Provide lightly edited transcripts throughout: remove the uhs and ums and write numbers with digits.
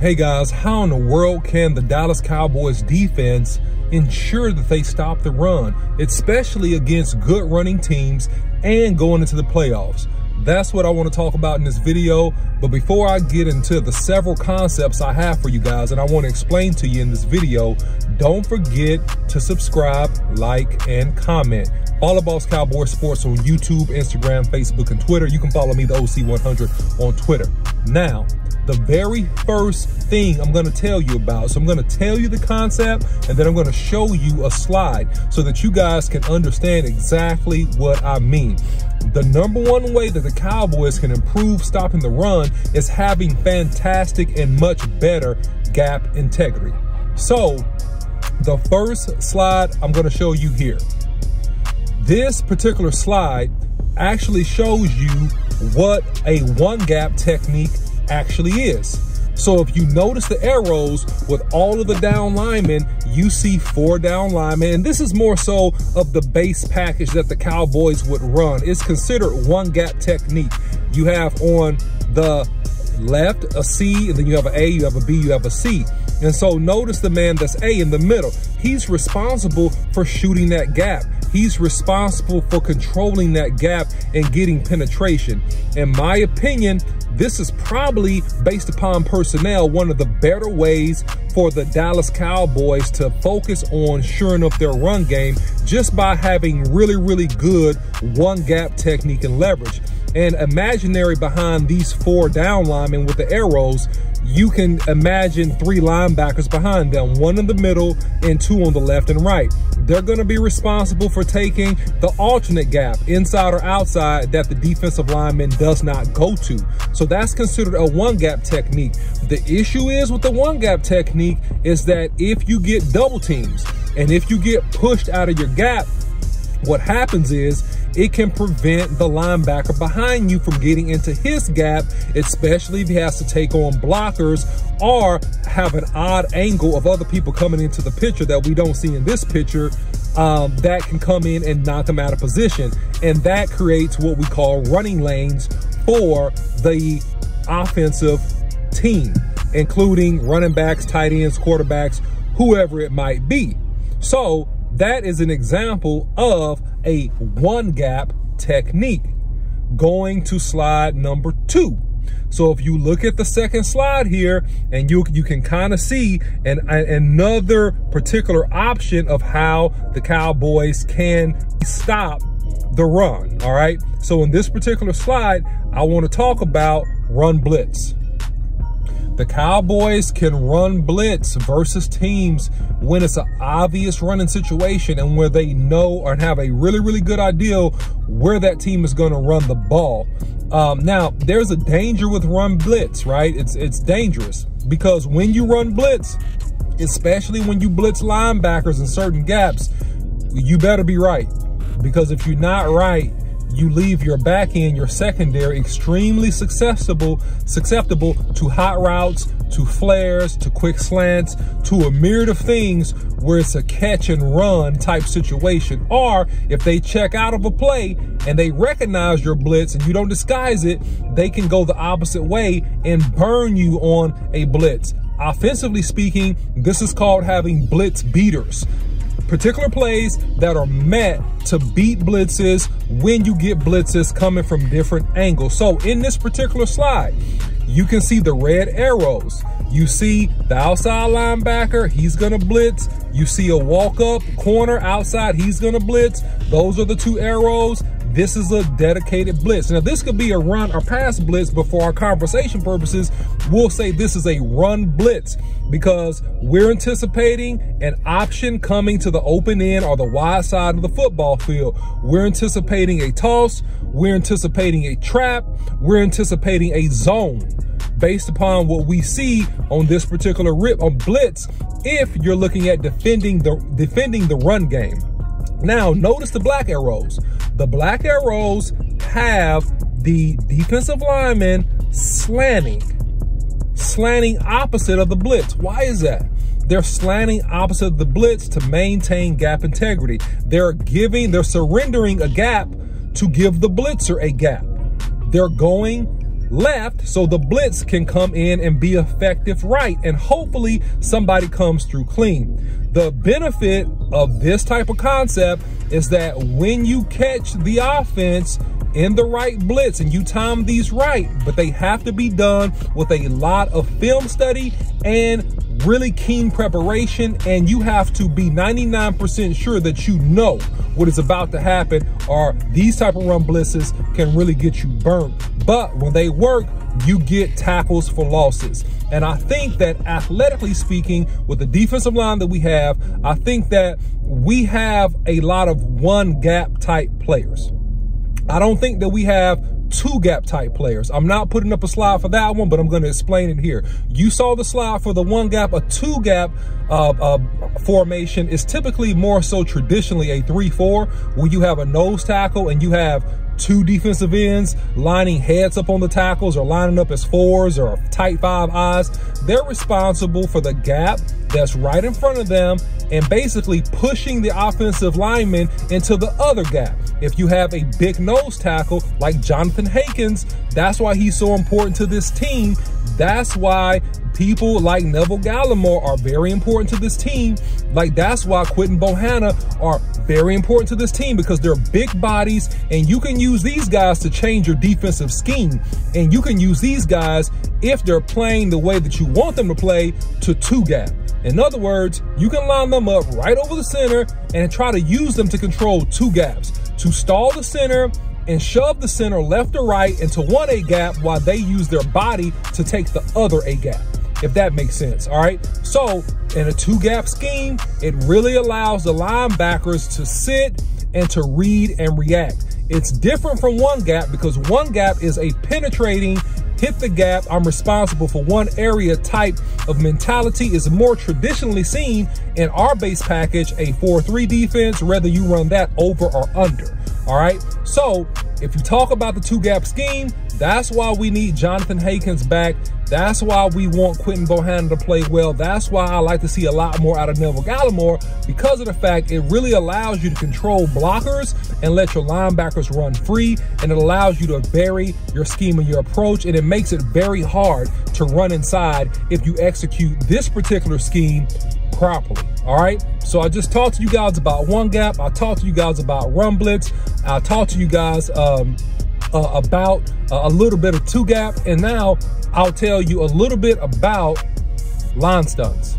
Hey guys, how in the world can the Dallas Cowboys defense ensure that they stop the run, especially against good running teams and going into the playoffs? That's what I want to talk about in this video. But before I get into the several concepts I have for you guys and I want to explain to you in this video, don't forget to subscribe, like, and comment. Follow Boss Cowboy Sports on YouTube, Instagram, Facebook, and Twitter. You can follow me, the OC100, on Twitter. Now, the very first thing I'm going to tell you about, so I'm going to tell you the concept and then I'm going to show you a slide so that you guys can understand exactly what I mean. The number one way that the Cowboys can improve stopping the run is having fantastic and much better gap integrity. So the first slide I'm going to show you here. This particular slide actually shows you what a one gap technique actually is. So if you notice the arrows with all of the down linemen, you see 4 down linemen, and this is more so of the base package that the Cowboys would run. It's considered one gap technique. You have on the left a C, and then you have an A, you have a B, you have a C. And so notice the man that's A in the middle. He's responsible for shooting that gap. He's responsible for controlling that gap and getting penetration. In my opinion, this is probably, based upon personnel, one of the better ways for the Dallas Cowboys to focus on shoring up their run game, just by having really good one gap technique and leverage. And imaginary behind these 4 down linemen with the arrows, you can imagine 3 linebackers behind them, 1 in the middle and 2 on the left and right. They're going to be responsible for taking the alternate gap, inside or outside, that the defensive lineman does not go to. So that's considered a one gap technique. The issue is with the one gap technique is that if you get double teams and if you get pushed out of your gap, what happens is it can prevent the linebacker behind you from getting into his gap, especially if he has to take on blockers or have an odd angle of other people coming into the picture that we don't see in this picture, that can come in and knock them out of position. And that creates what we call running lanes for the offensive team, including running backs, tight ends, quarterbacks, whoever it might be. So that is an example of a one gap technique. Going to slide number 2. So if you look at the second slide here, and you can kind of see another particular option of how the Cowboys can stop the run. All right. So in this particular slide, I want to talk about run blitz. The Cowboys can run blitz versus teams when it's an obvious running situation and where they know or have a really good idea where that team is going to run the ball. Now, there's a danger with run blitz, right? It's dangerous because when you run blitz, especially when you blitz linebackers in certain gaps, you better be right. Because if you're not right, you leave your back end, your secondary, extremely susceptible to hot routes, to flares, to quick slants, to a myriad of things where it's a catch and run type situation. Or if they check out of a play and they recognize your blitz and you don't disguise it, they can go the opposite way and burn you on a blitz. Offensively speaking, this is called having blitz beaters. Particular plays that are meant to beat blitzes when you get blitzes coming from different angles. So in this particular slide, you can see the red arrows. You see the outside linebacker, he's gonna blitz. You see a walk-up corner outside, he's gonna blitz. Those are the 2 arrows. This is a dedicated blitz. Now, this could be a run or pass blitz, but for our conversation purposes, we'll say this is a run blitz because we're anticipating an option coming to the open end or the wide side of the football field. We're anticipating a toss. We're anticipating a trap. We're anticipating a zone based upon what we see on this particular blitz if you're looking at defending the run game. Now, notice the black arrows. The black arrows have the defensive lineman slanting opposite of the blitz. Why is that? They're slanting opposite of the blitz to maintain gap integrity. They're surrendering a gap to give the blitzer a gap. They're going left so the blitz can come in and be effective right, and hopefully somebody comes through clean. The benefit of this type of concept is that when you catch the offense in the right blitz and you time these right, but they have to be done with a lot of film study and really keen preparation, and you have to be 99% sure that you know what is about to happen, or these type of run blitzes can really get you burnt. But when they work, you get tackles for losses. And I think that athletically speaking, with the defensive line that we have, I think that we have a lot of one gap type players. I don't think that we have two gap type players. I'm not putting up a slide for that one, but I'm going to explain it here. You saw the slide for the one gap. A two gap formation is typically more so traditionally a 3-4, where you have a nose tackle and you have two defensive ends lining heads up on the tackles or lining up as 4s or tight 5 eyes. They're responsible for the gap that's right in front of them and basically pushing the offensive lineman into the other gap. If you have a big nose tackle like Jonathan Hankins, that's why he's so important to this team. That's why people like Neville Gallimore are very important to this team. Like, that's why Quinton Bohanna are very important to this team, because they're big bodies, and you can use these guys to change your defensive scheme. And you can use these guys, if they're playing the way that you want them to play, to two gap. In other words, you can line them up right over the center and try to use them to control two gaps, to stall the center and shove the center left or right into one A gap while they use their body to take the other A gap, if that makes sense. All right. So in a two gap scheme, it really allows the linebackers to sit and to read and react. It's different from one gap, because one gap is a penetrating, hit the gap, I'm responsible for one area type of mentality. Is more traditionally seen in our base package, a 4-3 defense, whether you run that over or under. All right. So if you talk about the two gap scheme, that's why we need Jonathan Hankins back. That's why we want Quinton Bohanna to play well. That's why I like to see a lot more out of Neville Gallimore, because of the fact it really allows you to control blockers and let your linebackers run free, and it allows you to vary your scheme and your approach, and it makes it very hard to run inside if you execute this particular scheme properly. All right. So I just talked to you guys about one gap. I talked to you guys about run blitz. I talked to you guys about a little bit of two gap, and now I'll tell you a little bit about line stunts.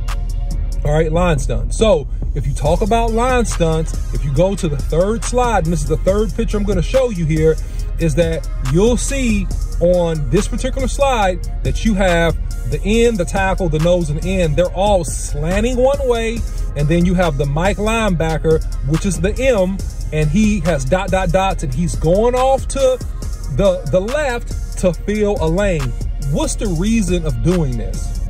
All right, line stunts. So if you talk about line stunts, if you go to the third slide, and this is the third picture I'm going to show you here, is that you'll see on this particular slide that you have the end, the tackle, the nose, and the end. They're all slanting one way, and then you have the Mike linebacker, which is the M, and he has dots, and he's going off to the left to fill a lane. What's the reason of doing this?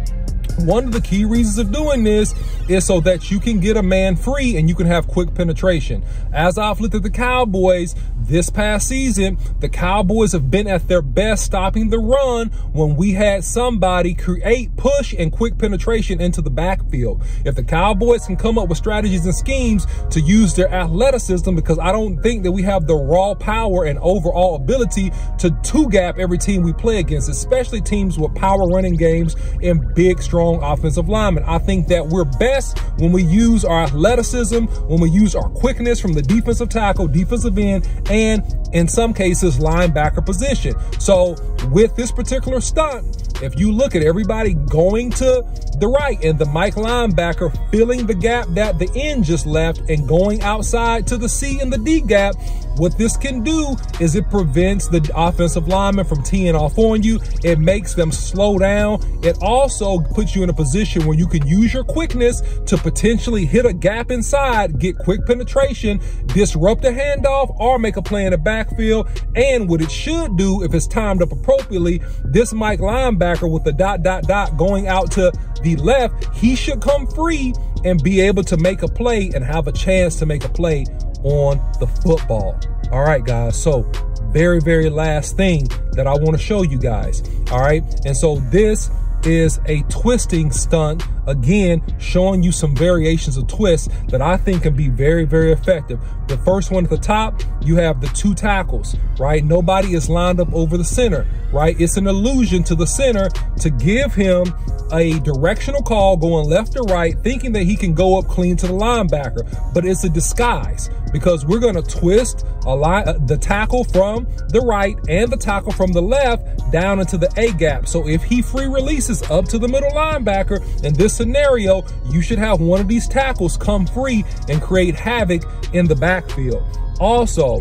One of the key reasons of doing this is so that you can get a man free and you can have quick penetration. As I've looked at the Cowboys this past season, the Cowboys have been at their best stopping the run when we had somebody create push and quick penetration into the backfield. If the Cowboys can come up with strategies and schemes to use their athleticism, because I don't think that we have the raw power and overall ability to two gap every team we play against, especially teams with power running games and big, strong offensive linemen. I think that we're best when we use our athleticism, when we use our quickness from the defensive tackle, defensive end, and in some cases linebacker position. So with this particular stunt, if you look at everybody going to the right and the Mike linebacker filling the gap that the end just left and going outside to the C and the D gap, what this can do is it prevents the offensive lineman from teeing off on you. It makes them slow down. It also puts you in a position where you can use your quickness to potentially hit a gap inside, get quick penetration, disrupt a handoff, or make a play in the backfield. And what it should do, if it's timed up appropriately, this Mike linebacker with the dot going out to the left, he should come free and be able to make a play and have a chance to make a play on the football. All right, guys. So very, very last thing that I want to show you guys. All right. And so this is a twisting stunt again, showing you some variations of twists that I think can be very, very effective. The first one at the top, you have the 2 tackles, right? Nobody is lined up over the center, right? It's an illusion to the center to give him a directional call going left or right, thinking that he can go up clean to the linebacker, but it's a disguise because we're going to twist the tackle from the right and the tackle from the left down into the A gap. So if he free releases up to the middle linebacker, in this scenario, you should have one of these tackles come free and create havoc in the backfield. Also,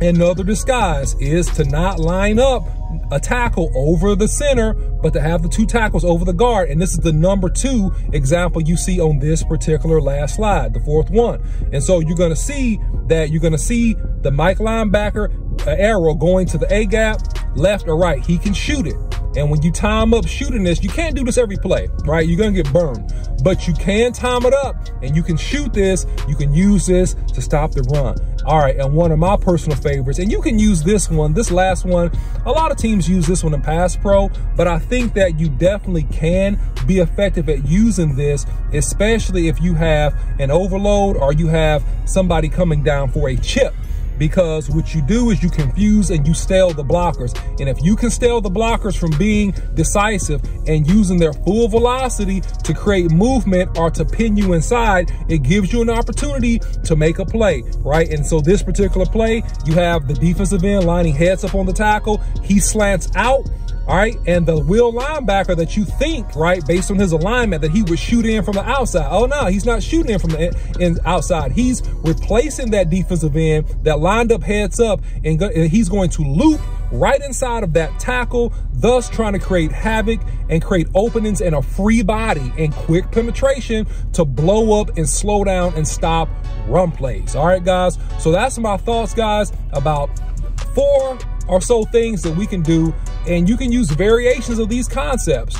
another disguise is to not line up a tackle over the center, but to have the 2 tackles over the guard. And this is the number 2 example you see on this particular last slide, the 4th one. And so you're going to see the Mike linebacker arrow going to the A gap, left or right. He can shoot it. And when you time up shooting this, you can't do this every play, right? You're going to get burned, but you can time it up and you can shoot this. You can use this to stop the run. All right. And one of my personal favorites, and you can use this one, this last one. A lot of teams use this one in pass pro, but I think that you definitely can be effective at using this, especially if you have an overload or you have somebody coming down for a chip. Because what you do is you confuse and you stale the blockers. And if you can stale the blockers from being decisive and using their full velocity to create movement or to pin you inside, it gives you an opportunity to make a play, right? And so this particular play, you have the defensive end lining heads up on the tackle. He slants out. All right, and the will linebacker that you think, right, based on his alignment, that he would shoot in from the outside. Oh, no, he's not shooting in from the outside. He's replacing that defensive end that lined up heads up, and he's going to loop right inside of that tackle, thus trying to create havoc and create openings and a free body and quick penetration to blow up and slow down and stop run plays. All right, guys, so that's my thoughts, guys, about 4 or so things that we can do, and you can use variations of these concepts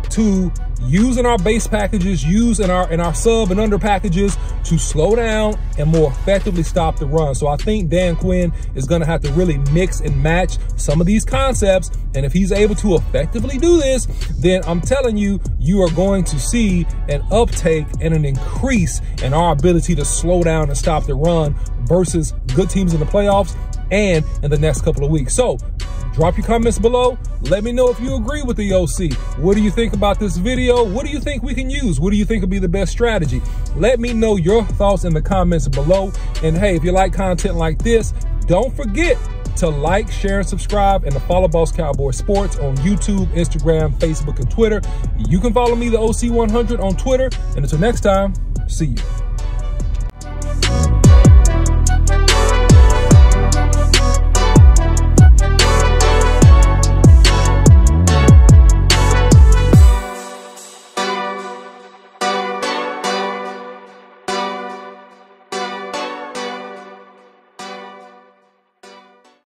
to use in our base packages, use in our sub and under packages to slow down and more effectively stop the run. So I think Dan Quinn is going to have to really mix and match some of these concepts, and if he's able to effectively do this, then I'm telling you, you are going to see an uptake and an increase in our ability to slow down and stop the run versus good teams in the playoffs and in the next couple of weeks. So drop your comments below. Let me know if you agree with the OC. What do you think about this video? What do you think we can use? What do you think would be the best strategy? Let me know your thoughts in the comments below. And hey, if you like content like this, don't forget to like, share, and subscribe, and to follow Boss Cowboy Sports on YouTube, Instagram, Facebook, and Twitter. You can follow me, the OC100, on Twitter. And until next time, see you.